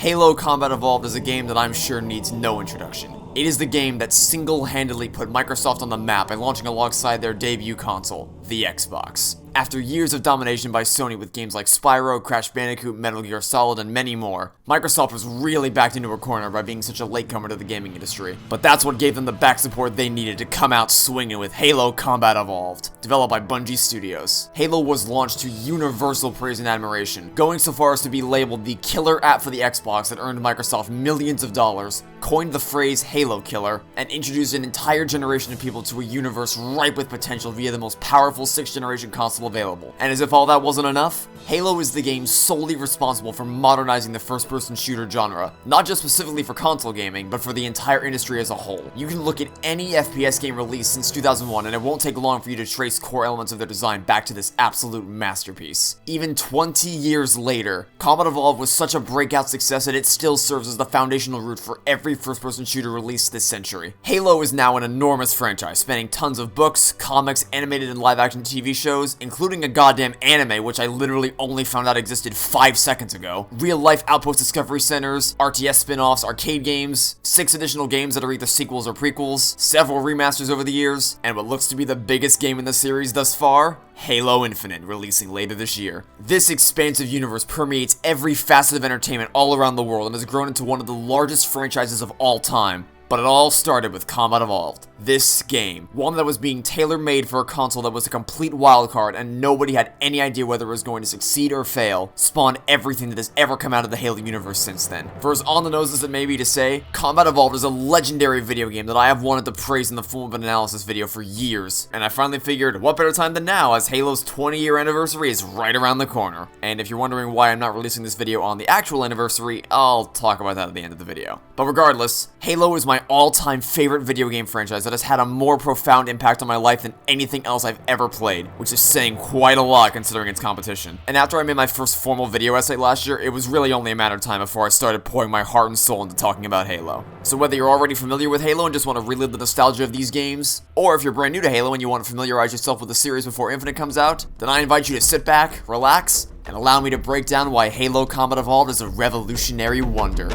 Halo Combat Evolved is a game that I'm sure needs no introduction. It is the game that single-handedly put Microsoft on the map by launching alongside their debut console, the Xbox. After years of domination by Sony with games like Spyro, Crash Bandicoot, Metal Gear Solid, and many more, Microsoft was really backed into a corner by being such a latecomer to the gaming industry. But that's what gave them the back support they needed to come out swinging with Halo Combat Evolved, developed by Bungie Studios. Halo was launched to universal praise and admiration, going so far as to be labeled the killer app for the Xbox that earned Microsoft millions of dollars, coined the phrase Halo Killer, and introduced an entire generation of people to a universe ripe with potential via the most powerful 6th generation console available. And as if all that wasn't enough, Halo is the game solely responsible for modernizing the first-person shooter genre, not just specifically for console gaming, but for the entire industry as a whole. You can look at any FPS game released since 2001 and it won't take long for you to trace core elements of their design back to this absolute masterpiece. Even 20 years later, Combat Evolved was such a breakout success that it still serves as the foundational root for every first-person shooter released this century. Halo is now an enormous franchise, spanning tons of books, comics, animated and live-action TV shows, including a goddamn anime which I literally only found out existed 5 seconds ago, real-life Outpost Discovery Centers, RTS spin-offs, arcade games, 6 additional games that are either sequels or prequels, several remasters over the years, and what looks to be the biggest game in the series thus far, Halo Infinite, releasing later this year. This expansive universe permeates every facet of entertainment all around the world and has grown into one of the largest franchises of all time. But it all started with Combat Evolved. This game, one that was being tailor-made for a console that was a complete wildcard and nobody had any idea whether it was going to succeed or fail, spawned everything that has ever come out of the Halo universe since then. For as on the nose as it may be to say, Combat Evolved is a legendary video game that I have wanted to praise in the form of an analysis video for years, and I finally figured, what better time than now, as Halo's 20-year anniversary is right around the corner. And if you're wondering why I'm not releasing this video on the actual anniversary, I'll talk about that at the end of the video. But regardless, Halo is my all-time favorite video game franchise that has had a more profound impact on my life than anything else I've ever played, which is saying quite a lot considering its competition. And after I made my first formal video essay last year, it was really only a matter of time before I started pouring my heart and soul into talking about Halo. So whether you're already familiar with Halo and just want to relive the nostalgia of these games, or if you're brand new to Halo and you want to familiarize yourself with the series before Infinite comes out, then I invite you to sit back, relax, and allow me to break down why Halo Combat Evolved is a revolutionary wonder.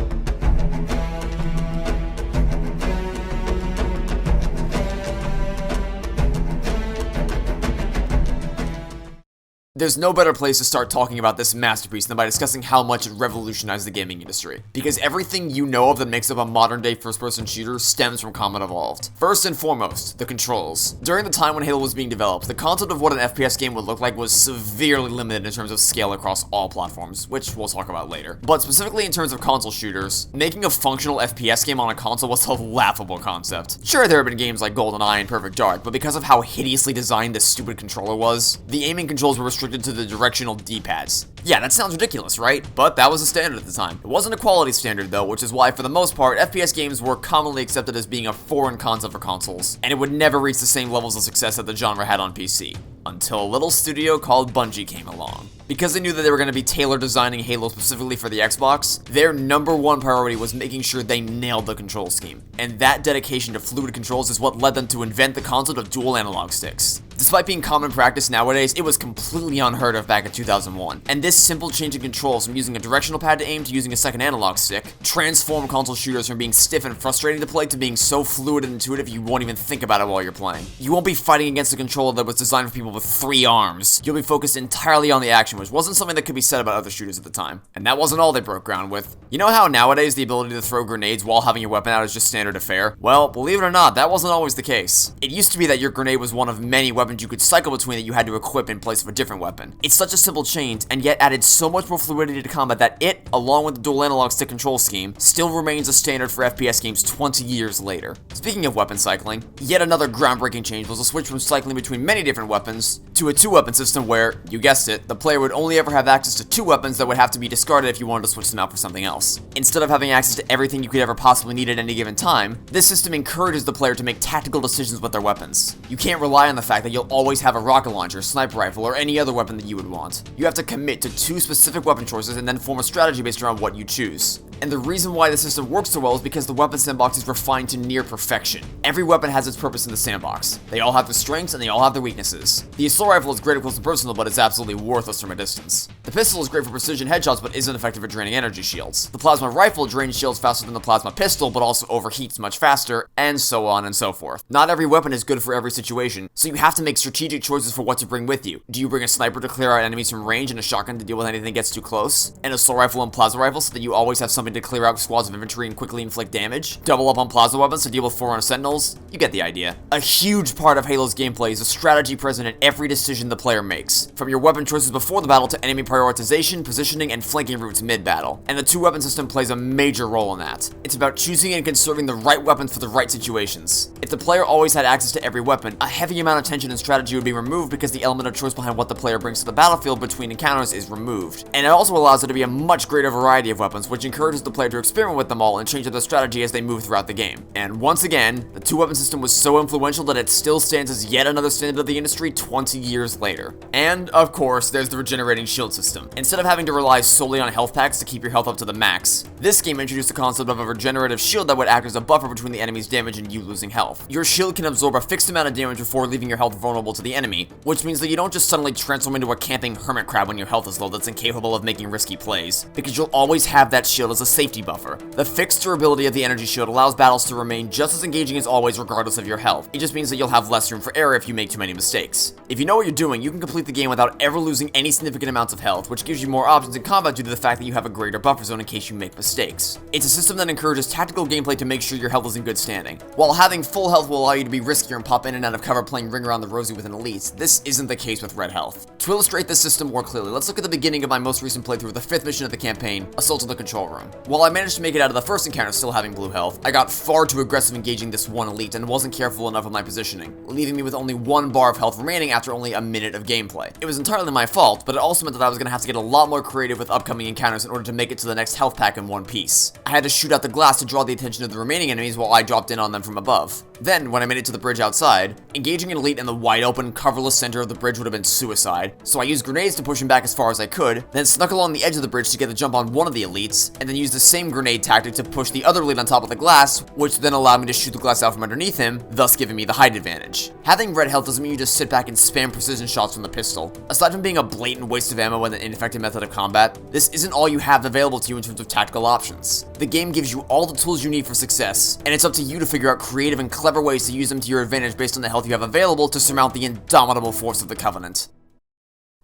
There's no better place to start talking about this masterpiece than by discussing how much it revolutionized the gaming industry. Because everything you know of that makes up a modern-day first-person shooter stems from Combat Evolved. First and foremost, the controls. During the time when Halo was being developed, the concept of what an FPS game would look like was severely limited in terms of scale across all platforms, which we'll talk about later. But specifically in terms of console shooters, making a functional FPS game on a console was a laughable concept. Sure, there have been games like GoldenEye and Perfect Dark, but because of how hideously designed this stupid controller was, the aiming controls were restricted to the directional D-pads. Yeah, that sounds ridiculous, right? But that was the standard at the time. It wasn't a quality standard though, which is why for the most part, FPS games were commonly accepted as being a foreign concept for consoles, and it would never reach the same levels of success that the genre had on PC. Until a little studio called Bungie came along. Because they knew that they were going to be tailor-designing Halo specifically for the Xbox, their number one priority was making sure they nailed the control scheme. And that dedication to fluid controls is what led them to invent the concept of dual analog sticks. Despite being common practice nowadays, it was completely unheard of back in 2001. And this simple change in controls from using a directional pad to aim to using a second analog stick transformed console shooters from being stiff and frustrating to play to being so fluid and intuitive you won't even think about it while you're playing. You won't be fighting against a controller that was designed for people with 3 arms. You'll be focused entirely on the action, which wasn't something that could be said about other shooters at the time. And that wasn't all they broke ground with. You know how nowadays the ability to throw grenades while having your weapon out is just standard affair? Well, believe it or not, that wasn't always the case. It used to be that your grenade was one of many weapons you could cycle between that you had to equip in place of a different weapon. It's such a simple change, and yet added so much more fluidity to combat that it, along with the dual analog stick control scheme, still remains a standard for FPS games 20 years later. Speaking of weapon cycling, yet another groundbreaking change was a switch from cycling between many different weapons to a 2-weapon system where, you guessed it, the player would only ever have access to 2 weapons that would have to be discarded if you wanted to switch them out for something else. Instead of having access to everything you could ever possibly need at any given time, this system encourages the player to make tactical decisions with their weapons. You can't rely on the fact that you'll always have a rocket launcher, sniper rifle, or any other weapon that you would want. You have to commit to 2 specific weapon choices and then form a strategy based around what you choose. And the reason why the system works so well is because the weapon sandbox is refined to near perfection. Every weapon has its purpose in the sandbox. They all have their strengths and they all have their weaknesses. The assault rifle is great up close and personal, but it's absolutely worthless from a distance. The pistol is great for precision headshots, but isn't effective at draining energy shields. The plasma rifle drains shields faster than the plasma pistol, but also overheats much faster, and so on and so forth. Not every weapon is good for every situation, so you have to make strategic choices for what to bring with you. Do you bring a sniper to clear out enemies from range and a shotgun to deal with anything that gets too close? An assault rifle and plasma rifle so that you always have something to clear out squads of infantry and quickly inflict damage? Double up on plasma weapons to deal with forerunner sentinels? You get the idea. A huge part of Halo's gameplay is the strategy present in every decision the player makes, from your weapon choices before the battle to enemy prioritization, positioning, and flanking routes mid-battle. And the two-weapon system plays a major role in that. It's about choosing and conserving the right weapons for the right situations. If the player always had access to every weapon, a heavy amount of tension and strategy would be removed because the element of choice behind what the player brings to the battlefield between encounters is removed. And it also allows there to be a much greater variety of weapons, which encourages the player to experiment with them all and change up their strategy as they move throughout the game. And once again, the two-weapon system was so influential that it still stands as yet another standard of the industry 20 years later. And, of course, there's the regenerating shield system. Instead of having to rely solely on health packs to keep your health up to the max, this game introduced the concept of a regenerative shield that would act as a buffer between the enemy's damage and you losing health. Your shield can absorb a fixed amount of damage before leaving your health vulnerable to the enemy, which means that you don't just suddenly transform into a camping hermit crab when your health is low that's incapable of making risky plays, because you'll always have that shield as a safety buffer. The fixed durability of the energy shield allows battles to remain just as engaging as always regardless of your health. It just means that you'll have less room for error if you make too many mistakes. If you know what you're doing, you can complete the game without ever losing any significant amounts of health, which gives you more options in combat due to the fact that you have a greater buffer zone in case you make mistakes. It's a system that encourages tactical gameplay to make sure your health is in good standing. While having full health will allow you to be riskier and pop in and out of cover playing Ring Around the Rosie with an elite, this isn't the case with Red Health. To illustrate this system more clearly, let's look at the beginning of my most recent playthrough, the 5th mission of the campaign, Assault on the Control Room. While I managed to make it out of the first encounter still having blue health, I got far too aggressive engaging this one elite and wasn't careful enough of my positioning, leaving me with only 1 bar of health remaining after only a minute of gameplay. It was entirely my fault, but it also meant that I was going to have to get a lot more creative with upcoming encounters in order to make it to the next health pack in one piece. I had to shoot out the glass to draw the attention of the remaining enemies while I dropped in on them from above. Then, when I made it to the bridge outside, engaging an elite in the wide open, coverless center of the bridge would have been suicide, so I used grenades to push him back as far as I could, then snuck along the edge of the bridge to get the jump on one of the elites, and then used the same grenade tactic to push the other elite on top of the glass, which then allowed me to shoot the glass out from underneath him, thus giving me the height advantage. Having red health doesn't mean you just sit back and spam precision shots from the pistol. Aside from being a blatant waste of ammo and an ineffective method of combat, this isn't all you have available to you in terms of tactical options. The game gives you all the tools you need for success, and it's up to you to figure out creative and clever ways to use them to your advantage based on the health you have available to surmount the indomitable force of the Covenant.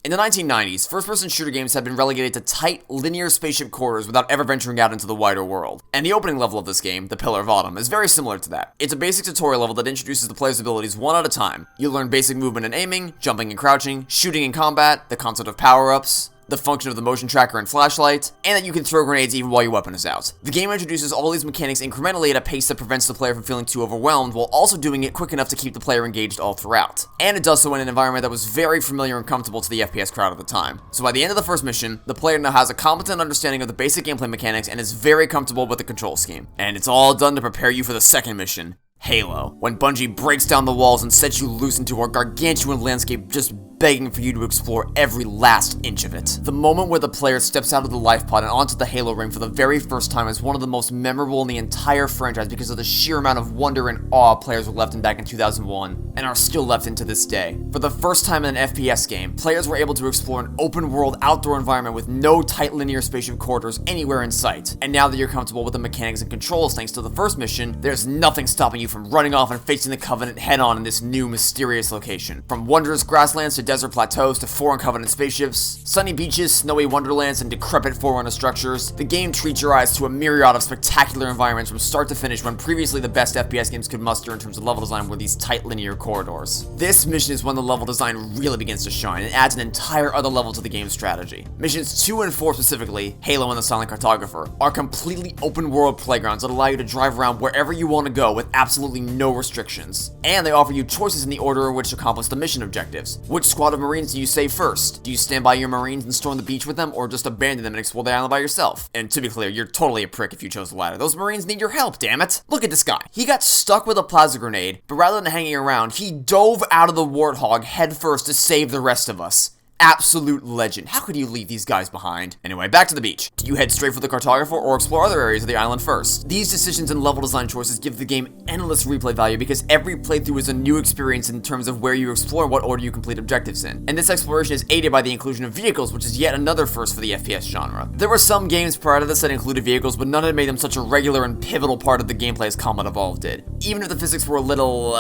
In the 1990s, first-person shooter games had been relegated to tight, linear spaceship corridors without ever venturing out into the wider world. And the opening level of this game, the Pillar of Autumn, is very similar to that. It's a basic tutorial level that introduces the player's abilities one at a time. You learn basic movement and aiming, jumping and crouching, shooting and combat, the concept of power-ups, the function of the motion tracker and flashlight, and that you can throw grenades even while your weapon is out. The game introduces all these mechanics incrementally at a pace that prevents the player from feeling too overwhelmed, while also doing it quick enough to keep the player engaged all throughout. And it does so in an environment that was very familiar and comfortable to the FPS crowd at the time. So by the end of the first mission, the player now has a competent understanding of the basic gameplay mechanics and is very comfortable with the control scheme. And it's all done to prepare you for the second mission, Halo, when Bungie breaks down the walls and sets you loose into a gargantuan landscape just begging for you to explore every last inch of it. The moment where the player steps out of the life pod and onto the Halo ring for the very first time is one of the most memorable in the entire franchise because of the sheer amount of wonder and awe players were left in back in 2001, and are still left in to this day. For the first time in an FPS game, players were able to explore an open-world outdoor environment with no tight linear spaceship corridors anywhere in sight. And now that you're comfortable with the mechanics and controls thanks to the first mission, there's nothing stopping you from running off and facing the Covenant head-on in this new mysterious location. From wondrous grasslands to desert plateaus to foreign Covenant spaceships, sunny beaches, snowy wonderlands, and decrepit Forerunner structures, the game treats your eyes to a myriad of spectacular environments from start to finish when previously the best FPS games could muster in terms of level design were these tight linear corridors. This mission is when the level design really begins to shine and adds an entire other level to the game's strategy. Missions 2 and 4 specifically, Halo and the Silent Cartographer, are completely open world playgrounds that allow you to drive around wherever you want to go with absolutely no restrictions. And they offer you choices in the order in which to accomplish the mission objectives. Which squad of Marines do you save first? Do you stand by your Marines and storm the beach with them, or just abandon them and explore the island by yourself? And to be clear, you're totally a prick if you chose the latter. Those Marines need your help, damn it! Look at this guy. He got stuck with a plasma grenade, but rather than hanging around, he dove out of the Warthog headfirst to save the rest of us. Absolute legend. How could you leave these guys behind? Anyway, back to the beach. Do you head straight for the cartographer or explore other areas of the island first? These decisions and level design choices give the game endless replay value because every playthrough is a new experience in terms of where you explore and what order you complete objectives in. And this exploration is aided by the inclusion of vehicles, which is yet another first for the FPS genre. There were some games prior to this that included vehicles, but none had made them such a regular and pivotal part of the gameplay as Combat Evolved did, even if the physics were a little,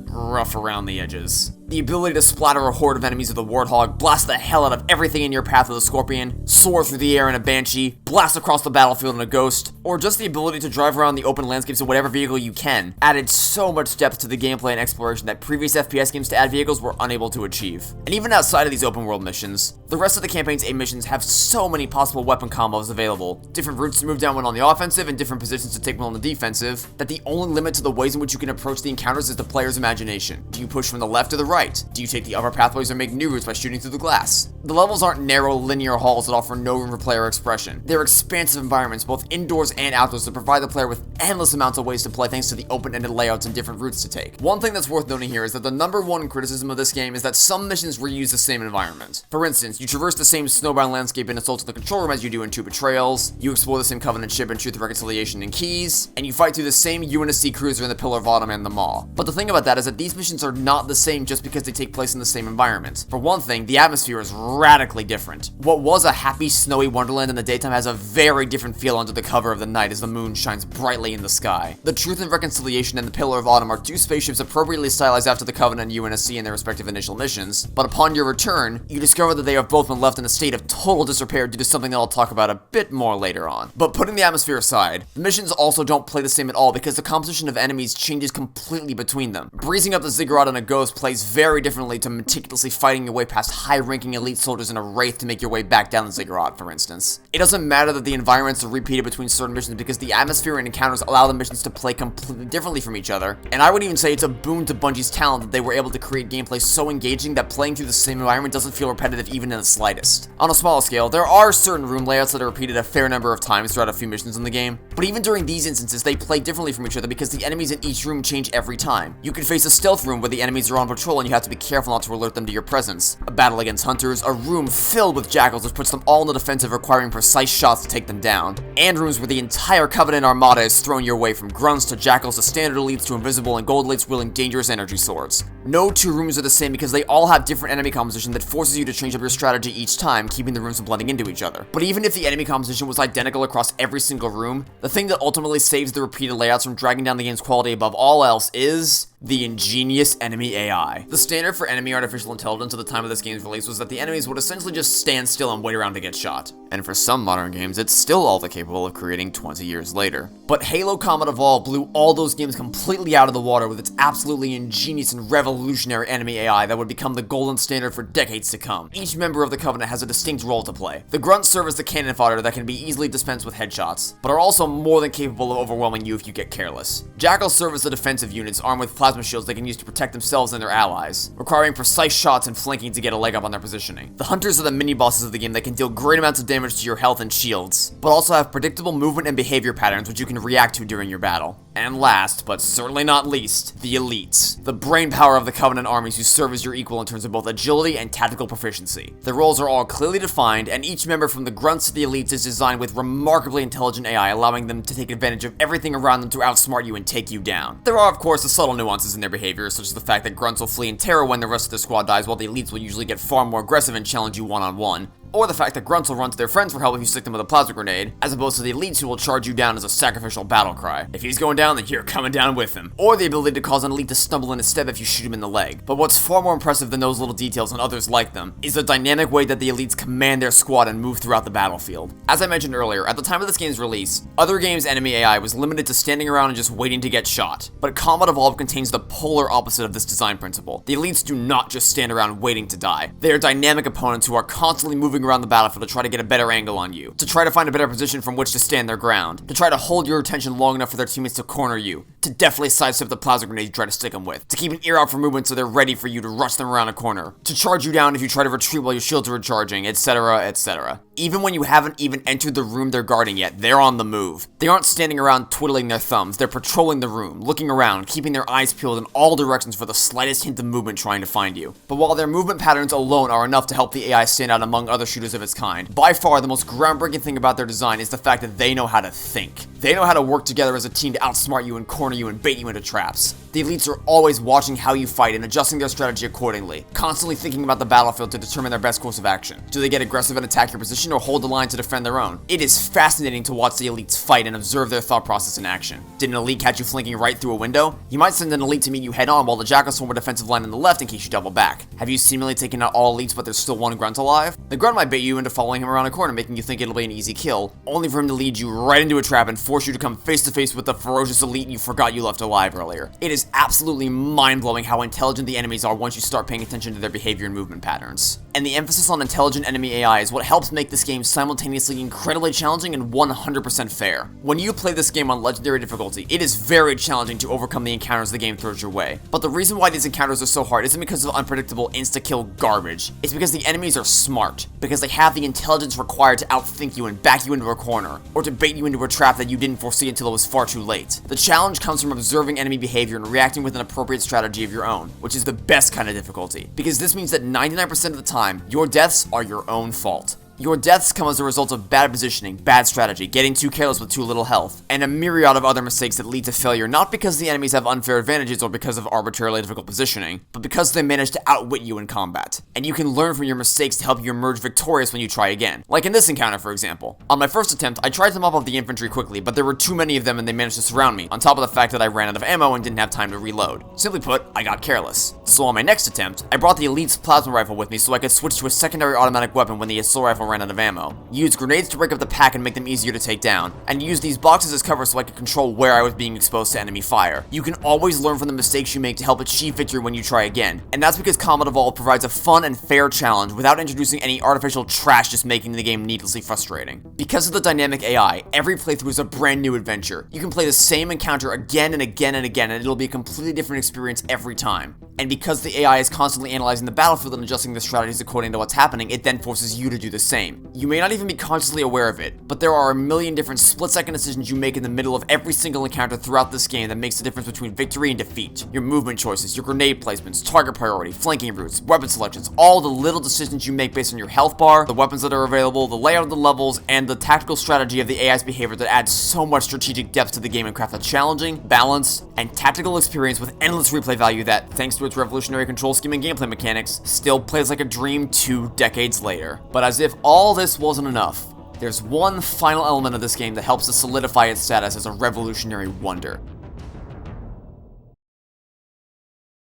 rough around the edges. The ability to splatter a horde of enemies with a Warthog, blast the hell out of everything in your path with a Scorpion, soar through the air in a Banshee, blast across the battlefield in a Ghost, or just the ability to drive around the open landscapes in whatever vehicle you can, added so much depth to the gameplay and exploration that previous FPS games to add vehicles were unable to achieve. And even outside of these open world missions, the rest of the campaign's 8 missions have so many possible weapon combos available, different routes to move down when on the offensive and different positions to take when on the defensive, that the only limit to the ways in which you can approach the encounters is the player's imagination. Do you push from the left or the right? Do you take the upper pathways or make new routes by shooting through the glass? The levels aren't narrow, linear halls that offer no room for player expression. They're expansive environments, both indoors and outdoors, that provide the player with endless amounts of ways to play thanks to the open-ended layouts and different routes to take. One thing that's worth noting here is that the number one criticism of this game is that some missions reuse the same environment. For instance, you traverse the same snowbound landscape in Assault on the Control Room as you do in Two Betrayals, you explore the same Covenant ship in Truth and Reconciliation and Keys, and you fight through the same UNSC cruiser in the Pillar of Autumn and the Maw. But the thing about that is that these missions are not the same just because they take place in the same environment. For one thing, the atmosphere is radically different. What was a happy, snowy wonderland in the daytime has a very different feel under the cover of the night as the moon shines brightly in the sky. The Truth and Reconciliation and the Pillar of Autumn are two spaceships appropriately stylized after the Covenant and UNSC in their respective initial missions, but upon your return, you discover that they have both been left in a state of total disrepair due to something that I'll talk about a bit more later on. But putting the atmosphere aside, the missions also don't play the same at all because the composition of enemies changes completely between them. Breezing up the Ziggurat on a Ghost plays very differently to meticulously fighting your way past high-ranking elite soldiers in a Wraith to make your way back down the Ziggurat, for instance. It doesn't matter that the environments are repeated between certain missions because the atmosphere and encounters allow the missions to play completely differently from each other, and I would even say it's a boon to Bungie's talent that they were able to create gameplay so engaging that playing through the same environment doesn't feel repetitive even in the slightest. On a smaller scale, there are certain room layouts that are repeated a fair number of times throughout a few missions in the game, but even during these instances, they play differently from each other because the enemies in each room change every time. You can face a stealth room where the enemies are on patrol and you have to be careful not to alert them to your presence, a battle against hunters, a room filled with jackals which puts them all in the defensive requiring precise shots to take them down, and rooms where the entire Covenant armada is thrown your way from grunts to jackals to standard elites to invisible and gold elites wielding dangerous energy swords. No two rooms are the same because they all have different enemy composition that forces you to change up your strategy each time, keeping the rooms from blending into each other. But even if the enemy composition was identical across every single room, the thing that ultimately saves the repeated layouts from dragging down the game's quality above all else is the ingenious enemy AI. The standard for enemy artificial intelligence at the time of this game's release was that the enemies would essentially just stand still and wait around to get shot. And for some modern games, it's still all they're capable of creating 20 years later. But Halo Combat Evolved blew all those games completely out of the water with its absolutely ingenious and revolutionary enemy AI that would become the golden standard for decades to come. Each member of the Covenant has a distinct role to play. The grunts serve as the cannon fodder that can be easily dispensed with headshots, but are also more than capable of overwhelming you if you get careless. Jackals serve as the defensive units armed with plasma shields they can use to protect themselves and their allies, requiring precise shots and flanking to get a leg up on their positioning. The hunters are the mini-bosses of the game that can deal great amounts of damage to your health and shields, but also have predictable movement and behavior patterns which you can react to during your battle. And last, but certainly not least, the elites. The brainpower of the Covenant armies who serve as your equal in terms of both agility and tactical proficiency. Their roles are all clearly defined, and each member from the grunts to the elites is designed with remarkably intelligent AI, allowing them to take advantage of everything around them to outsmart you and take you down. There are, of course, the subtle nuances in their behavior, such as the fact that grunts will flee in terror when the rest of the squad dies, while the elites will usually get far more aggressive and challenge you one-on-one. Or the fact that grunts will run to their friends for help if you stick them with a plasma grenade, as opposed to the elites who will charge you down as a sacrificial battle cry. If he's going down, then you're coming down with him. Or the ability to cause an elite to stumble in his step if you shoot him in the leg. But what's far more impressive than those little details and others like them, is the dynamic way that the elites command their squad and move throughout the battlefield. As I mentioned earlier, at the time of this game's release, other games' enemy AI was limited to standing around and just waiting to get shot. But Combat Evolved contains the polar opposite of this design principle. The elites do not just stand around waiting to die. They are dynamic opponents who are constantly moving around the battlefield to try to get a better angle on you, to try to find a better position from which to stand their ground, to try to hold your attention long enough for their teammates to corner you, to to deftly sidestep the plasma grenade you try to stick them with, to keep an ear out for movement so they're ready for you to rush them around a corner, to charge you down if you try to retreat while your shields are recharging, etc, etc. Even when you haven't even entered the room they're guarding yet, they're on the move. They aren't standing around twiddling their thumbs, they're patrolling the room, looking around, keeping their eyes peeled in all directions for the slightest hint of movement trying to find you. But while their movement patterns alone are enough to help the AI stand out among other shooters of its kind, by far the most groundbreaking thing about their design is the fact that they know how to think. They know how to work together as a team to outsmart you and corner you and bait you into traps. The elites are always watching how you fight and adjusting their strategy accordingly, constantly thinking about the battlefield to determine their best course of action. Do they get aggressive and attack your position or hold the line to defend their own? It is fascinating to watch the elites fight and observe their thought process in action. Did an elite catch you flanking right through a window? You might send an elite to meet you head on while the jackals form a defensive line on the left in case you double back. Have you seemingly taken out all elites but there's still one grunt alive? The grunt might bait you into following him around a corner, making you think it'll be an easy kill, only for him to lead you right into a trap and force you to come face to face with the ferocious elite you forgot you left alive earlier. It is absolutely mind-blowing how intelligent the enemies are once you start paying attention to their behavior and movement patterns. And the emphasis on intelligent enemy AI is what helps make this game simultaneously incredibly challenging and 100% fair. When you play this game on legendary difficulty, it is very challenging to overcome the encounters the game throws your way. But the reason why these encounters are so hard isn't because of unpredictable insta-kill garbage. It's because the enemies are smart, because they have the intelligence required to outthink you and back you into a corner, or to bait you into a trap that you didn't foresee until it was far too late. The challenge comes from observing enemy behavior and reacting with an appropriate strategy of your own, which is the best kind of difficulty, because this means that 99% of the time, your deaths are your own fault. Your deaths come as a result of bad positioning, bad strategy, getting too careless with too little health, and a myriad of other mistakes that lead to failure not because the enemies have unfair advantages or because of arbitrarily difficult positioning, but because they manage to outwit you in combat. And you can learn from your mistakes to help you emerge victorious when you try again. Like in this encounter, for example. On my first attempt, I tried to mop up the infantry quickly, but there were too many of them and they managed to surround me, on top of the fact that I ran out of ammo and didn't have time to reload. Simply put, I got careless. So on my next attempt, I brought the elite's plasma rifle with me so I could switch to a secondary automatic weapon when the assault rifle ran out of ammo. Use grenades to break up the pack and make them easier to take down, and use these boxes as cover so I could control where I was being exposed to enemy fire. You can always learn from the mistakes you make to help achieve victory when you try again, and that's because Combat Evolved provides a fun and fair challenge without introducing any artificial trash just making the game needlessly frustrating. Because of the dynamic AI, every playthrough is a brand new adventure. You can play the same encounter again and again and again, and it'll be a completely different experience every time. And because the AI is constantly analyzing the battlefield and adjusting the strategies according to what's happening, it then forces you to do the same. You may not even be consciously aware of it, but there are a million different split-second decisions you make in the middle of every single encounter throughout this game that makes the difference between victory and defeat. Your movement choices, your grenade placements, target priority, flanking routes, weapon selections, all the little decisions you make based on your health bar, the weapons that are available, the layout of the levels, and the tactical strategy of the AI's behavior that adds so much strategic depth to the game and craft a challenging, balanced, and tactical experience with endless replay value that, thanks to its revolutionary control scheme and gameplay mechanics, still plays like a dream 2 decades later. But as if all this wasn't enough, there's one final element of this game that helps to solidify its status as a revolutionary wonder.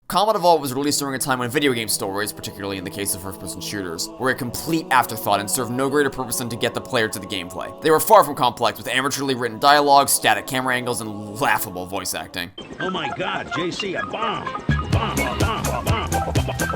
Combat Evolved was released during a time when video game stories, particularly in the case of first-person shooters, were a complete afterthought and served no greater purpose than to get the player to the gameplay. They were far from complex, with amateurly written dialogue, static camera angles, and laughable voice acting. Oh my god, JC, a bomb! Bomb, bomb, bomb, bomb,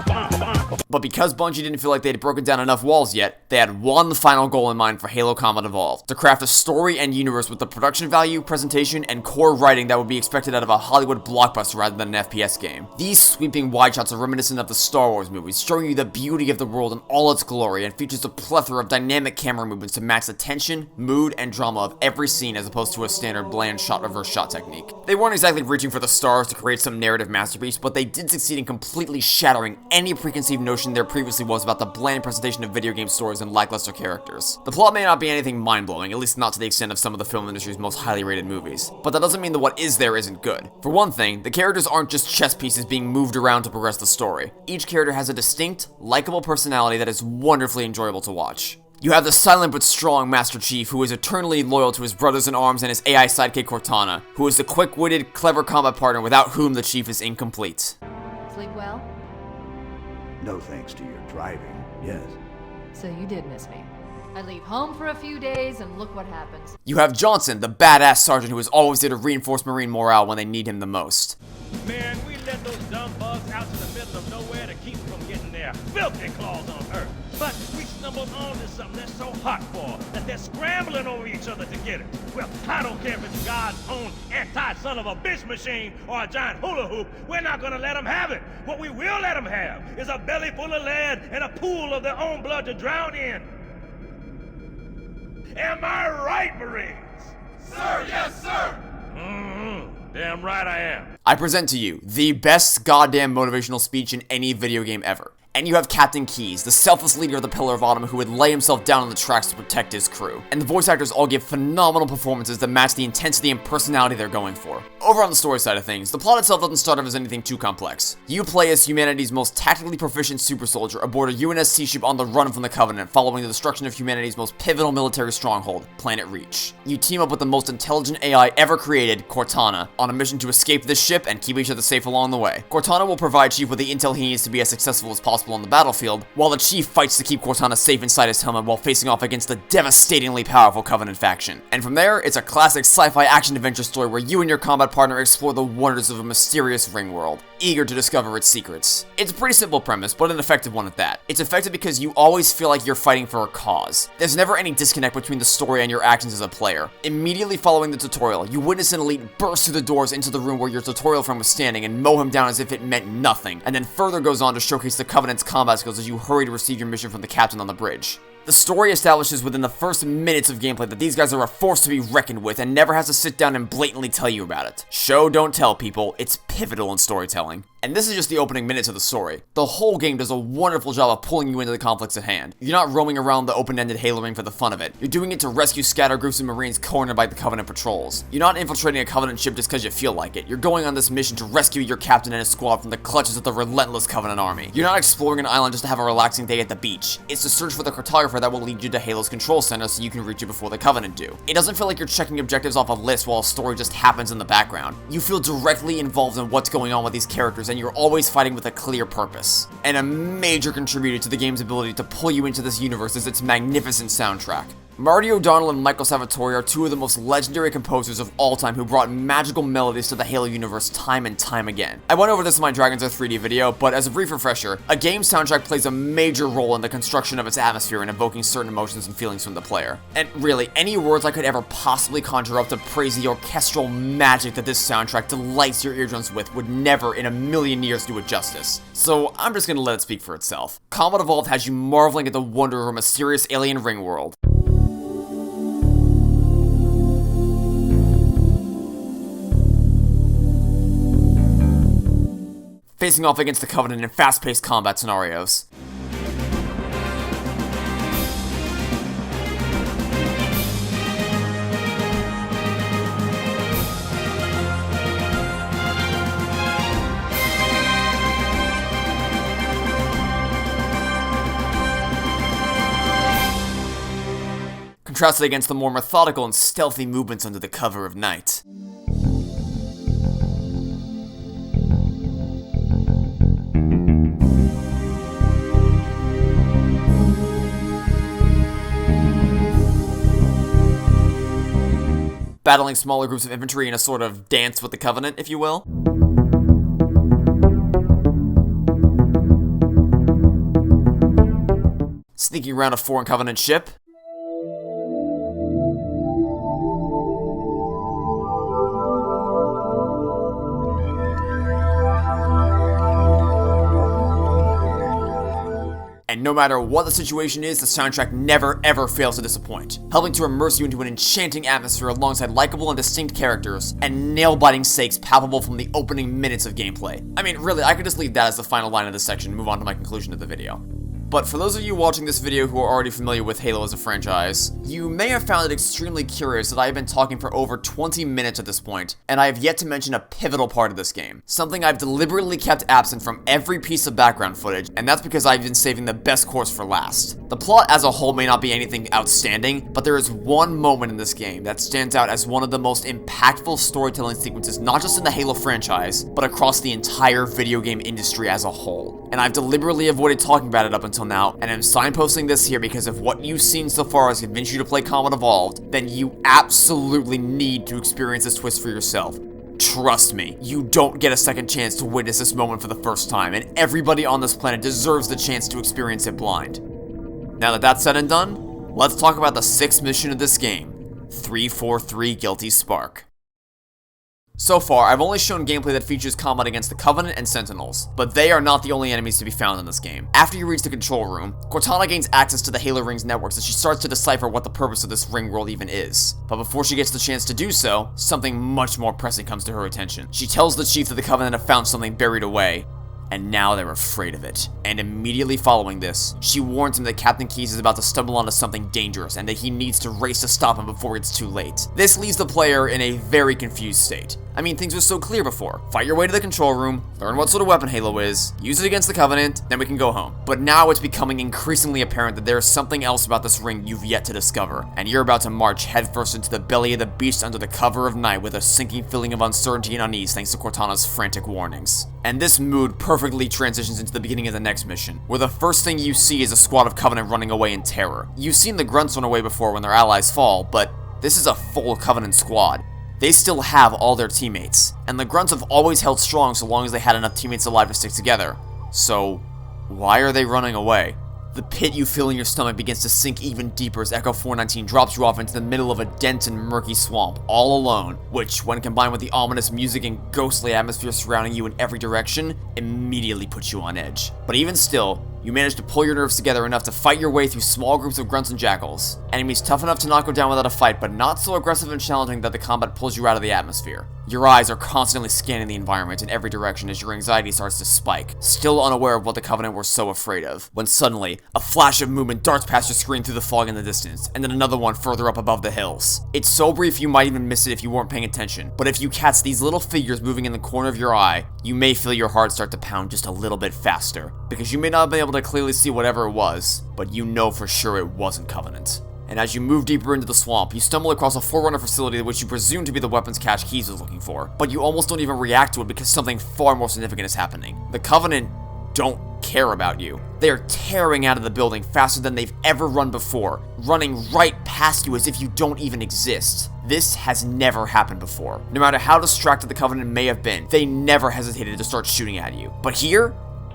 bomb, bomb. But because Bungie didn't feel like they had broken down enough walls yet, they had one final goal in mind for Halo Combat Evolved: to craft a story and universe with the production value, presentation, and core writing that would be expected out of a Hollywood blockbuster rather than an FPS game. These sweeping wide shots are reminiscent of the Star Wars movies, showing you the beauty of the world in all its glory, and features a plethora of dynamic camera movements to match the tension, mood, and drama of every scene as opposed to a standard bland shot reverse shot technique. They weren't exactly reaching for the stars to create some narrative masterpiece, but they did succeed in completely shattering any preconceived notion there previously was about the bland presentation of video game stories and lackluster characters. The plot may not be anything mind-blowing, at least not to the extent of some of the film industry's most highly rated movies, but that doesn't mean that what is there isn't good. For one thing, the characters aren't just chess pieces being moved around to progress the story. Each character has a distinct, likable personality that is wonderfully enjoyable to watch. You have the silent but strong Master Chief, who is eternally loyal to his brothers in arms and his AI sidekick Cortana, who is the quick-witted, clever combat partner without whom the Chief is incomplete. Sleep well? No thanks to your driving, yes. So you did miss me. I leave home for a few days and look what happens. You have Johnson, the badass sergeant who is always there to reinforce Marine morale when they need him the most. Man, we let those dumb bugs out to the middle of nowhere to keep them from getting their filthy claws on Earth. But we stumbled onto something they're so hot for that They're scrambling over each other to get it. Well, I don't care if it's God's own anti-son of a bitch machine or a giant hula hoop. We're not gonna let them have it. What we will let them have is a belly full of lead and a pool of their own blood to drown in. Am I right, Marines? Sir, yes, sir! Damn right I am. I present to you the best goddamn motivational speech in any video game ever. And you have Captain Keyes, the selfless leader of the Pillar of Autumn who would lay himself down on the tracks to protect his crew. And the voice actors all give phenomenal performances that match the intensity and personality they're going for. Over on the story side of things, the plot itself doesn't start off as anything too complex. You play as humanity's most tactically proficient super soldier aboard a UNSC ship on the run from the Covenant following the destruction of humanity's most pivotal military stronghold, Planet Reach. You team up with the most intelligent AI ever created, Cortana, on a mission to escape this ship and keep each other safe along the way. Cortana will provide Chief with the intel he needs to be as successful as possible on the battlefield, while the Chief fights to keep Cortana safe inside his helmet while facing off against the devastatingly powerful Covenant faction. And from there, it's a classic sci-fi action-adventure story where you and your combat partner explore the wonders of a mysterious ring world, eager to discover its secrets. It's a pretty simple premise, but an effective one at that. It's effective because you always feel like you're fighting for a cause. There's never any disconnect between the story and your actions as a player. Immediately following the tutorial, you witness an elite burst through the doors into the room where your tutorial friend was standing and mow him down as if it meant nothing, and then further goes on to showcase the Covenant's combat skills as you hurry to receive your mission from the captain on the bridge. The story establishes within the first minutes of gameplay that these guys are a force to be reckoned with and never has to sit down and blatantly tell you about it. Show, don't tell, people. It's pivotal in storytelling. And this is just the opening minutes of the story. The whole game does a wonderful job of pulling you into the conflicts at hand. You're not roaming around the open-ended Halo ring for the fun of it. You're doing it to rescue scatter groups of Marines cornered by the Covenant patrols. You're not infiltrating a Covenant ship just because you feel like it. You're going on this mission to rescue your captain and his squad from the clutches of the relentless Covenant army. You're not exploring an island just to have a relaxing day at the beach. It's to search for the cartographer that will lead you to Halo's control center so you can reach it before the Covenant do. It doesn't feel like you're checking objectives off a list while a story just happens in the background. You feel directly involved in what's going on with these characters, and you're always fighting with a clear purpose. And a major contributor to the game's ability to pull you into this universe is its magnificent soundtrack. Marty O'Donnell and Michael Salvatore are two of the most legendary composers of all time who brought magical melodies to the Halo universe time and time again. I went over this in my Dragons Are 3D video, but as a brief refresher, a game's soundtrack plays a major role in the construction of its atmosphere and evoking certain emotions and feelings from the player. And really, any words I could ever possibly conjure up to praise the orchestral magic that this soundtrack delights your eardrums with would never in a million years do it justice. So I'm just gonna let it speak for itself. Combat Evolved has you marveling at the wonder of a mysterious alien ring world. Facing off against the Covenant in fast-paced combat scenarios. Contrasted against the more methodical and stealthy movements under the cover of night. Battling smaller groups of infantry in a sort of dance with the Covenant, if you will. Sneaking around a foreign Covenant ship. And no matter what the situation is, the soundtrack never ever fails to disappoint, helping to immerse you into an enchanting atmosphere alongside likable and distinct characters, and nail-biting stakes palpable from the opening minutes of gameplay. I mean, really, I could just leave that as the final line of this section and move on to my conclusion of the video. But for those of you watching this video who are already familiar with Halo as a franchise, you may have found it extremely curious that I have been talking for over 20 minutes at this point, and I have yet to mention a pivotal part of this game. Something I've deliberately kept absent from every piece of background footage, and that's because I've been saving the best course for last. The plot as a whole may not be anything outstanding, but there is one moment in this game that stands out as one of the most impactful storytelling sequences not just in the Halo franchise, but across the entire video game industry as a whole. And I've deliberately avoided talking about it up until now, and I'm signposting this here because if what you've seen so far has convinced you to play Combat Evolved, then you absolutely need to experience this twist for yourself. Trust me, you don't get a second chance to witness this moment for the first time, and everybody on this planet deserves the chance to experience it blind. Now that that's said and done, let's talk about the 6th mission of this game, 343 Guilty Spark. So far, I've only shown gameplay that features combat against the Covenant and Sentinels, but they are not the only enemies to be found in this game. After you reach the control room, Cortana gains access to the Halo Ring's networks as she starts to decipher what the purpose of this ring world even is. But before she gets the chance to do so, something much more pressing comes to her attention. She tells the Chief that the Covenant have found something buried away, and now they're afraid of it. And immediately following this, she warns him that Captain Keyes is about to stumble onto something dangerous and that he needs to race to stop him before it's too late. This leaves the player in a very confused state. I mean, things were so clear before. Fight your way to the control room, learn what sort of weapon Halo is, use it against the Covenant, then we can go home. But now it's becoming increasingly apparent that there is something else about this ring you've yet to discover, and you're about to march headfirst into the belly of the beast under the cover of night with a sinking feeling of uncertainty and unease thanks to Cortana's frantic warnings. And this mood perfectly transitions into the beginning of the next mission, where the first thing you see is a squad of Covenant running away in terror. You've seen the Grunts run away before when their allies fall, but this is a full Covenant squad. They still have all their teammates, and the Grunts have always held strong so long as they had enough teammates alive to stick together. So, why are they running away? The pit you feel in your stomach begins to sink even deeper as Echo 419 drops you off into the middle of a dense and murky swamp, all alone, which, when combined with the ominous music and ghostly atmosphere surrounding you in every direction, immediately puts you on edge. But even still, you manage to pull your nerves together enough to fight your way through small groups of Grunts and Jackals. Enemies tough enough to knock you down without a fight, but not so aggressive and challenging that the combat pulls you out of the atmosphere. Your eyes are constantly scanning the environment in every direction as your anxiety starts to spike, still unaware of what the Covenant were so afraid of, when suddenly, a flash of movement darts past your screen through the fog in the distance, and then another one further up above the hills. It's so brief you might even miss it if you weren't paying attention, but if you catch these little figures moving in the corner of your eye, you may feel your heart start to pound just a little bit faster, because you may not have been able to clearly see whatever it was, but you know for sure it wasn't Covenant. And as you move deeper into the swamp, you stumble across a Forerunner facility which you presume to be the weapons cache Keyes was looking for, but you almost don't even react to it because something far more significant is happening. The Covenant don't care about you. They are tearing out of the building faster than they've ever run before, running right past you as if you don't even exist. This has never happened before. No matter how distracted the Covenant may have been, they never hesitated to start shooting at you. But here,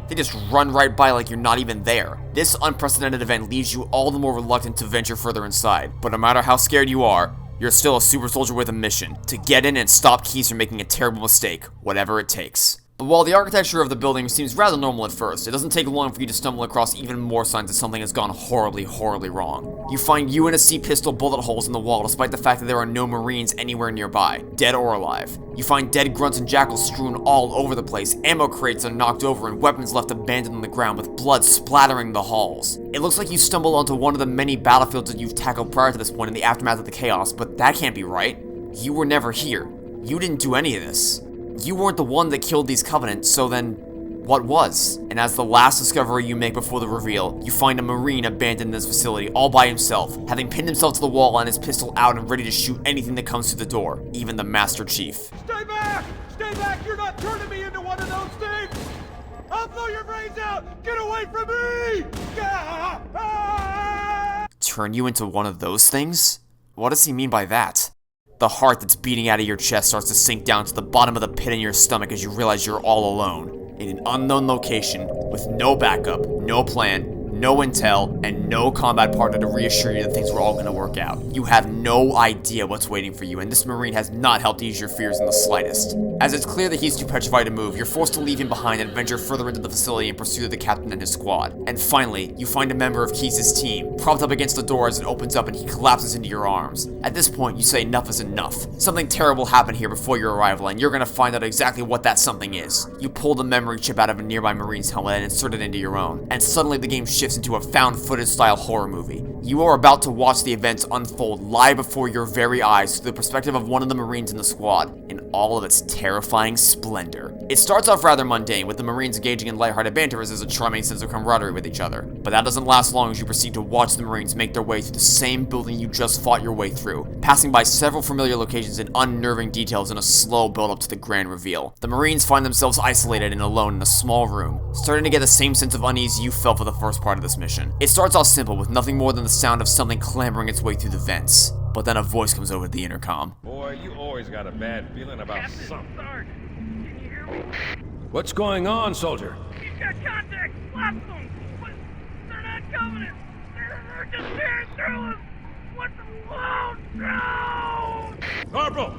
they just run right by like you're not even there. This unprecedented event leaves you all the more reluctant to venture further inside. But no matter how scared you are, you're still a super soldier with a mission, to get in and stop Keyes from making a terrible mistake, whatever it takes. But while the architecture of the building seems rather normal at first, it doesn't take long for you to stumble across even more signs that something has gone horribly wrong. You find UNSC pistol bullet holes in the wall despite the fact that there are no Marines anywhere nearby, dead or alive. You find dead Grunts and Jackals strewn all over the place, ammo crates are knocked over, and weapons left abandoned on the ground with blood splattering the halls. It looks like you stumbled onto one of the many battlefields that you've tackled prior to this point in the aftermath of the chaos, but that can't be right. You were never here. You didn't do any of this. You weren't the one that killed these Covenants, so then, what was? And as the last discovery you make before the reveal, you find a Marine abandoned in this facility all by himself, having pinned himself to the wall and his pistol out and ready to shoot anything that comes through the door, even the Master Chief. Stay back! Stay back! You're not turning me into one of those things! I'll blow your brains out! Get away from me! Turn you into one of those things? What does he mean by that? The heart that's beating out of your chest starts to sink down to the bottom of the pit in your stomach as you realize you're all alone, in an unknown location, with no backup, no plan, no intel, and no combat partner to reassure you that things were all going to work out. You have no idea what's waiting for you, and this Marine has not helped ease your fears in the slightest. As it's clear that he's too petrified to move, you're forced to leave him behind and venture further into the facility in pursuit of the captain and his squad. And finally, you find a member of Keyes' team, propped up against the door as it opens up and he collapses into your arms. At this point, you say enough is enough. Something terrible happened here before your arrival, and you're gonna find out exactly what that something is. You pull the memory chip out of a nearby Marine's helmet and insert it into your own, and suddenly the game shifts into a found-footage style horror movie. You are about to watch the events unfold live before your very eyes through the perspective of one of the Marines in the squad, in all of its terrifying splendor. It starts off rather mundane, with the Marines engaging in lighthearted banter as there's a charming sense of camaraderie with each other. But that doesn't last long as you proceed to watch the Marines make their way through the same building you just fought your way through, passing by several familiar locations and unnerving details in a slow build-up to the grand reveal. The Marines find themselves isolated and alone in a small room, starting to get the same sense of unease you felt for the first part of this mission. It starts off simple, with nothing more than the sound of something clambering its way through the vents. But then a voice comes over the intercom. Boy, you always got a bad feeling about something. Sarge, can you hear me? What's going on, soldier? He's got contact. Lots of them. But they're not Covenant. They're They're just tearing through us! What the... Oh, no! Corporal,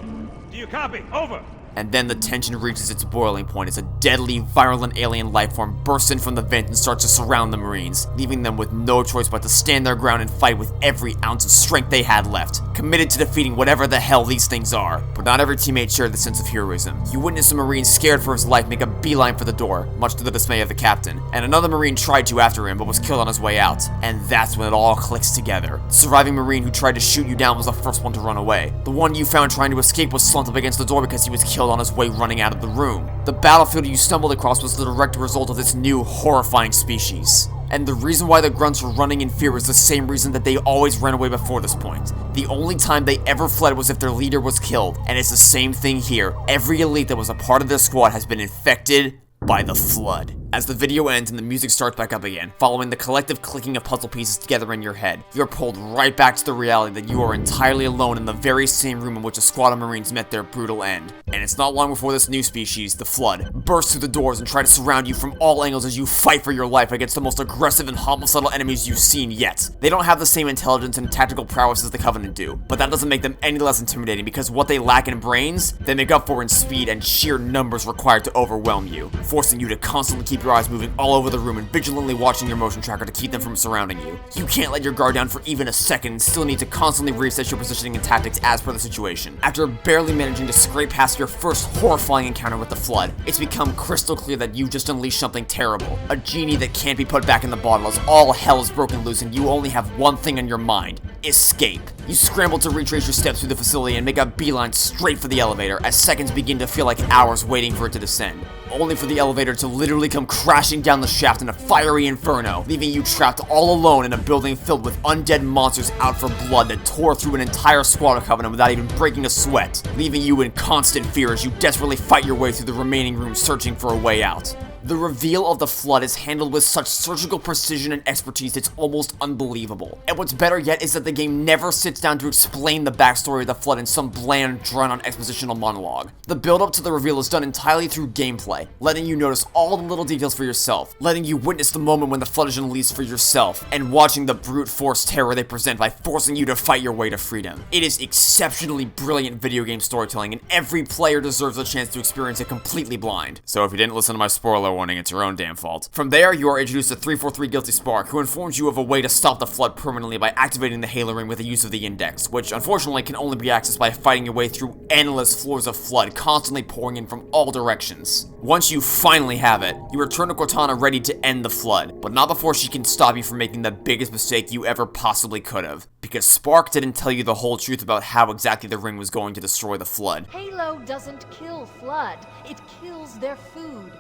do you copy? Over. And then the tension reaches its boiling point as a deadly, virulent alien lifeform bursts in from the vent and starts to surround the Marines, leaving them with no choice but to stand their ground and fight with every ounce of strength they had left, committed to defeating whatever the hell these things are. But not every teammate shared the sense of heroism. You witness a Marine scared for his life make a beeline for the door, much to the dismay of the captain, and another Marine tried to after him but was killed on his way out. And that's when it all clicks together. The surviving Marine who tried to shoot you down was the first one to run away. The one you found trying to escape was slumped up against the door because he was killed on his way running out of the room. The battlefield you stumbled across was the direct result of this new, horrifying species. And the reason why the grunts were running in fear was the same reason that they always ran away before this point. The only time they ever fled was if their leader was killed, and it's the same thing here. Every elite that was a part of this squad has been infected by the Flood. As the video ends and the music starts back up again, following the collective clicking of puzzle pieces together in your head, you're pulled right back to the reality that you are entirely alone in the very same room in which a squad of Marines met their brutal end. And it's not long before this new species, the Flood, bursts through the doors and try to surround you from all angles as you fight for your life against the most aggressive and homicidal enemies you've seen yet. They don't have the same intelligence and tactical prowess as the Covenant do, but that doesn't make them any less intimidating because what they lack in brains, they make up for in speed and sheer numbers required to overwhelm you, forcing you to constantly keep your eyes moving all over the room and vigilantly watching your motion tracker to keep them from surrounding you. You can't let your guard down for even a second and still need to constantly reassess your positioning and tactics as per the situation. After barely managing to scrape past your first horrifying encounter with the Flood, it's become crystal clear that you've just unleashed something terrible. A genie that can't be put back in the bottle as all hell is broken loose and you only have one thing on your mind: escape. You scramble to retrace your steps through the facility and make a beeline straight for the elevator as seconds begin to feel like hours waiting for it to descend, only for the elevator to literally come crashing down the shaft in a fiery inferno, leaving you trapped all alone in a building filled with undead monsters out for blood that tore through an entire squad of Covenant without even breaking a sweat, leaving you in constant fear as you desperately fight your way through the remaining rooms searching for a way out. The reveal of the Flood is handled with such surgical precision and expertise it's almost unbelievable. And what's better yet is that the game never sits down to explain the backstory of the Flood in some bland, drawn-on expositional monologue. The build-up to the reveal is done entirely through gameplay, letting you notice all the little details for yourself, letting you witness the moment when the Flood is unleashed for yourself, and watching the brute force terror they present by forcing you to fight your way to freedom. It is exceptionally brilliant video game storytelling, and every player deserves a chance to experience it completely blind. So if you didn't listen to my spoiler warning, it's your own damn fault. From there, you are introduced to 343 Guilty Spark, who informs you of a way to stop the Flood permanently by activating the Halo Ring with the use of the Index, which unfortunately can only be accessed by fighting your way through endless floors of Flood, constantly pouring in from all directions. Once you finally have it, you return to Cortana ready to end the Flood, but not before she can stop you from making the biggest mistake you ever possibly could have, because Spark didn't tell you the whole truth about how exactly the ring was going to destroy the Flood. Halo doesn't kill Flood, it kills their food.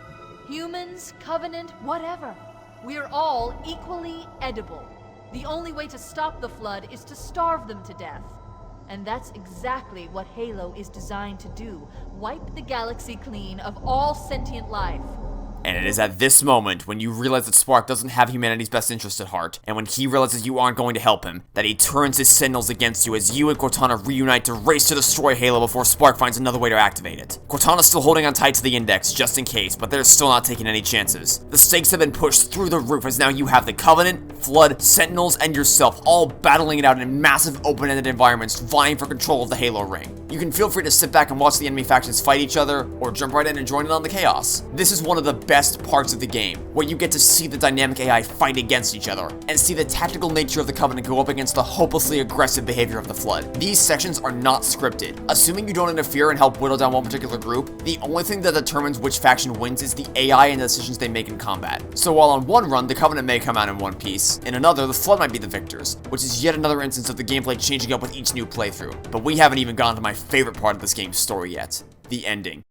Humans, Covenant, whatever. We're all equally edible. The only way to stop the Flood is to starve them to death. And that's exactly what Halo is designed to do. Wipe the galaxy clean of all sentient life. And it is at this moment, when you realize that Spark doesn't have humanity's best interest at heart, and when he realizes you aren't going to help him, that he turns his sentinels against you as you and Cortana reunite to race to destroy Halo before Spark finds another way to activate it. Cortana's still holding on tight to the Index, just in case, but they're still not taking any chances. The stakes have been pushed through the roof as now you have the Covenant, Flood, Sentinels, and yourself all battling it out in massive open-ended environments vying for control of the Halo Ring. You can feel free to sit back and watch the enemy factions fight each other, or jump right in and join in on the chaos. This is one of the best parts of the game, where you get to see the dynamic AI fight against each other, and see the tactical nature of the Covenant go up against the hopelessly aggressive behavior of the Flood. These sections are not scripted. Assuming you don't interfere and help whittle down one particular group, the only thing that determines which faction wins is the AI and the decisions they make in combat. So while on one run, the Covenant may come out in one piece, in another, the Flood might be the victors, which is yet another instance of the gameplay changing up with each new playthrough. But we haven't even gotten to my favorite part of this game's story yet: the ending.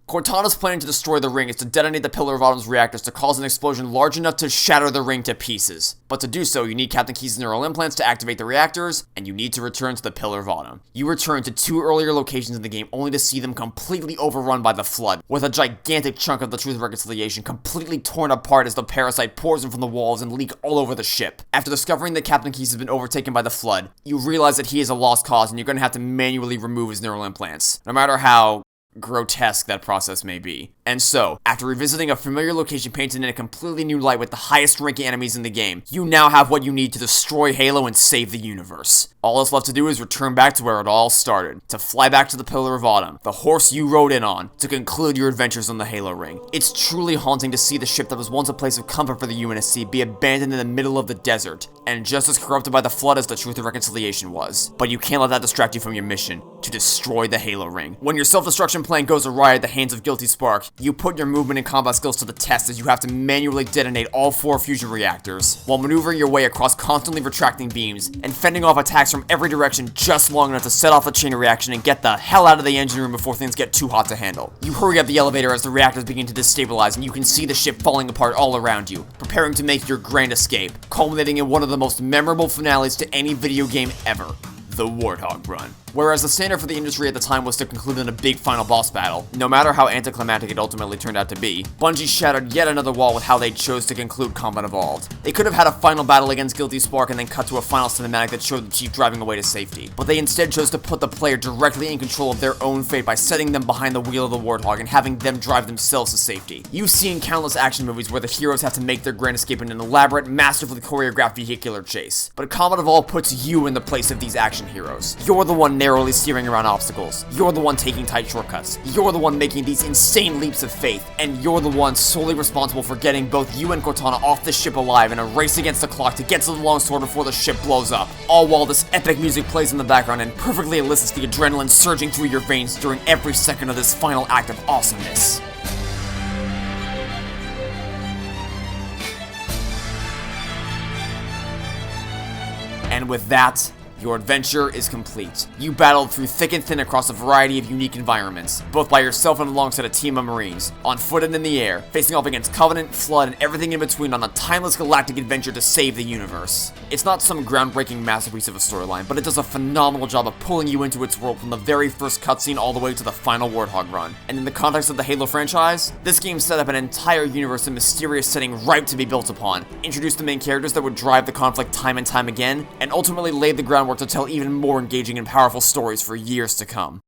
Cortana's plan to destroy the ring is to detonate the Pillar of Autumn's reactors to cause an explosion large enough to shatter the ring to pieces. But to do so, you need Captain Key's neural implants to activate the reactors, and you need to return to the Pillar of Autumn. You return to 2 earlier locations in the game only to see them completely overrun by the Flood, with a gigantic chunk of the Truth and Reconciliation completely torn apart as the parasite pours in from the walls and leak all over the ship. After discovering that Captain Keyes has been overtaken by the Flood, you realize that he is a lost cause and you're going to have to manually remove his neural implants. No matter how grotesque that process may be. And so, after revisiting a familiar location painted in a completely new light with the highest ranking enemies in the game, you now have what you need to destroy Halo and save the universe. All that's left to do is return back to where it all started, to fly back to the Pillar of Autumn, the horse you rode in on, to conclude your adventures on the Halo ring. It's truly haunting to see the ship that was once a place of comfort for the UNSC be abandoned in the middle of the desert, and just as corrupted by the Flood as the Truth of Reconciliation was. But you can't let that distract you from your mission, to destroy the Halo ring. When your self-destruction plan goes awry at the hands of Guilty Spark, you put your movement and combat skills to the test as you have to manually detonate all 4 fusion reactors, while maneuvering your way across constantly retracting beams, and fending off attacks from every direction just long enough to set off a chain reaction and get the hell out of the engine room before things get too hot to handle. You hurry up the elevator as the reactors begin to destabilize and you can see the ship falling apart all around you, preparing to make your grand escape, culminating in one of the most memorable finales to any video game ever, the Warthog Run. Whereas the standard for the industry at the time was to conclude in a big final boss battle, no matter how anticlimactic it ultimately turned out to be, Bungie shattered yet another wall with how they chose to conclude Combat Evolved. They could have had a final battle against Guilty Spark and then cut to a final cinematic that showed the Chief driving away to safety, but they instead chose to put the player directly in control of their own fate by setting them behind the wheel of the Warthog and having them drive themselves to safety. You've seen countless action movies where the heroes have to make their grand escape in an elaborate, masterfully choreographed vehicular chase, but Combat Evolved puts you in the place of these action heroes. You're the one narrowly steering around obstacles, you're the one taking tight shortcuts, you're the one making these insane leaps of faith, and you're the one solely responsible for getting both you and Cortana off the ship alive in a race against the clock to get to the longsword before the ship blows up, all while this epic music plays in the background and perfectly elicits the adrenaline surging through your veins during every second of this final act of awesomeness. And with that, your adventure is complete. You battled through thick and thin across a variety of unique environments, both by yourself and alongside a team of Marines, on foot and in the air, facing off against Covenant, Flood, and everything in between on a timeless galactic adventure to save the universe. It's not some groundbreaking masterpiece of a storyline, but it does a phenomenal job of pulling you into its world from the very first cutscene all the way to the final Warthog Run. And in the context of the Halo franchise, this game set up an entire universe and mysterious setting ripe to be built upon, introduced the main characters that would drive the conflict time and time again, and ultimately laid the groundwork to tell even more engaging and powerful stories for years to come.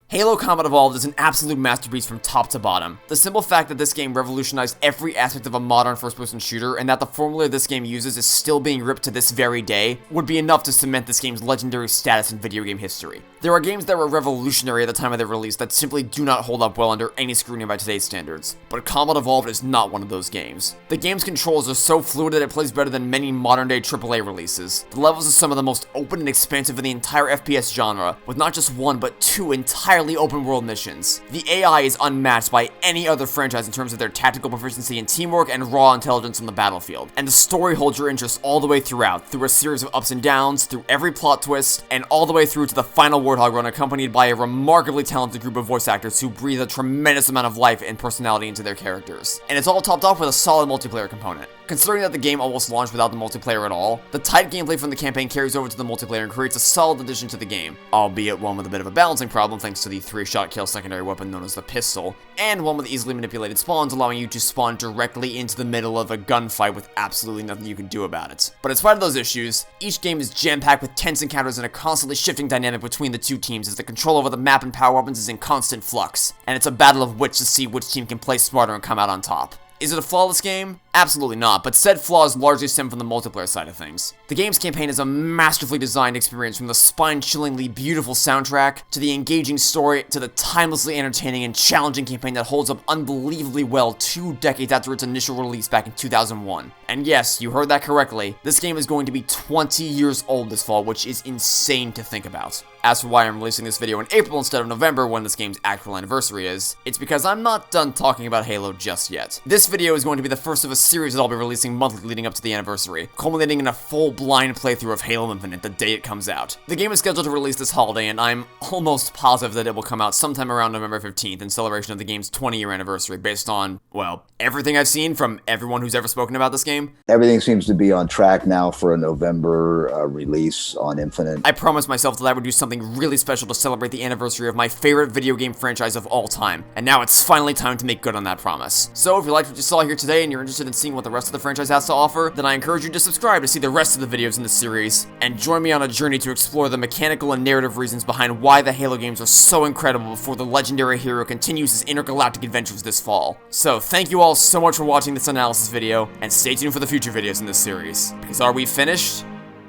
Halo Combat Evolved is an absolute masterpiece from top to bottom. The simple fact that this game revolutionized every aspect of a modern first-person shooter and that the formula this game uses is still being ripped to this very day would be enough to cement this game's legendary status in video game history. There are games that were revolutionary at the time of their release that simply do not hold up well under any scrutiny by today's standards, but Combat Evolved is not one of those games. The game's controls are so fluid that it plays better than many modern-day AAA releases. The levels are some of the most open and expansive in the entire FPS genre, with not just one but 2 entirely open world missions. The AI is unmatched by any other franchise in terms of their tactical proficiency in teamwork and raw intelligence on the battlefield, and the story holds your interest all the way throughout, through a series of ups and downs, through every plot twist, and all the way through to the final Warthog Run, accompanied by a remarkably talented group of voice actors who breathe a tremendous amount of life and personality into their characters. And it's all topped off with a solid multiplayer component. Considering that the game almost launched without the multiplayer at all, the tight gameplay from the campaign carries over to the multiplayer and creates a solid addition to the game, albeit one with a bit of a balancing problem thanks to the 3-shot kill secondary weapon known as the pistol, and one with easily manipulated spawns allowing you to spawn directly into the middle of a gunfight with absolutely nothing you can do about it. But in spite of those issues, each game is jam-packed with tense encounters and a constantly shifting dynamic between the two teams as the control over the map and power weapons is in constant flux, and it's a battle of wits to see which team can play smarter and come out on top. Is it a flawless game? Absolutely not, but said flaws largely stem from the multiplayer side of things. The game's campaign is a masterfully designed experience, from the spine-chillingly beautiful soundtrack, to the engaging story, to the timelessly entertaining and challenging campaign that holds up unbelievably well 2 decades after its initial release back in 2001. And yes, you heard that correctly, this game is going to be 20 years old this fall, which is insane to think about. As for why I'm releasing this video in April instead of November when this game's actual anniversary is, it's because I'm not done talking about Halo just yet. This video is going to be the first of a series that I'll be releasing monthly leading up to the anniversary, culminating in a full blind playthrough of Halo Infinite the day it comes out. The game is scheduled to release this holiday, and I'm almost positive that it will come out sometime around November 15th in celebration of the game's 20-year anniversary based on, well, everything I've seen from everyone who's ever spoken about this game. Everything seems to be on track now for a November release on Infinite. I promised myself that I would do something really special to celebrate the anniversary of my favorite video game franchise of all time, and now it's finally time to make good on that promise. So if you'd like to what you saw here today and you're interested in seeing what the rest of the franchise has to offer, then I encourage you to subscribe to see the rest of the videos in the series, and join me on a journey to explore the mechanical and narrative reasons behind why the Halo games are so incredible before the legendary hero continues his intergalactic adventures this fall. So thank you all so much for watching this analysis video, and stay tuned for the future videos in this series. Because are we finished?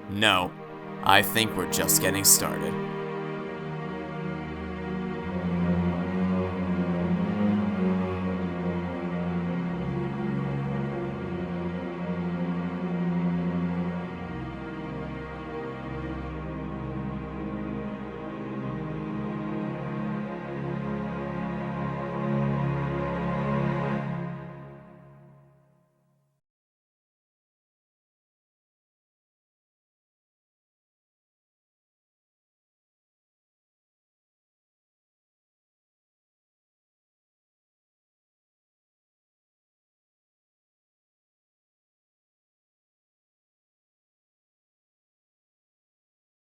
No. I think we're just getting started.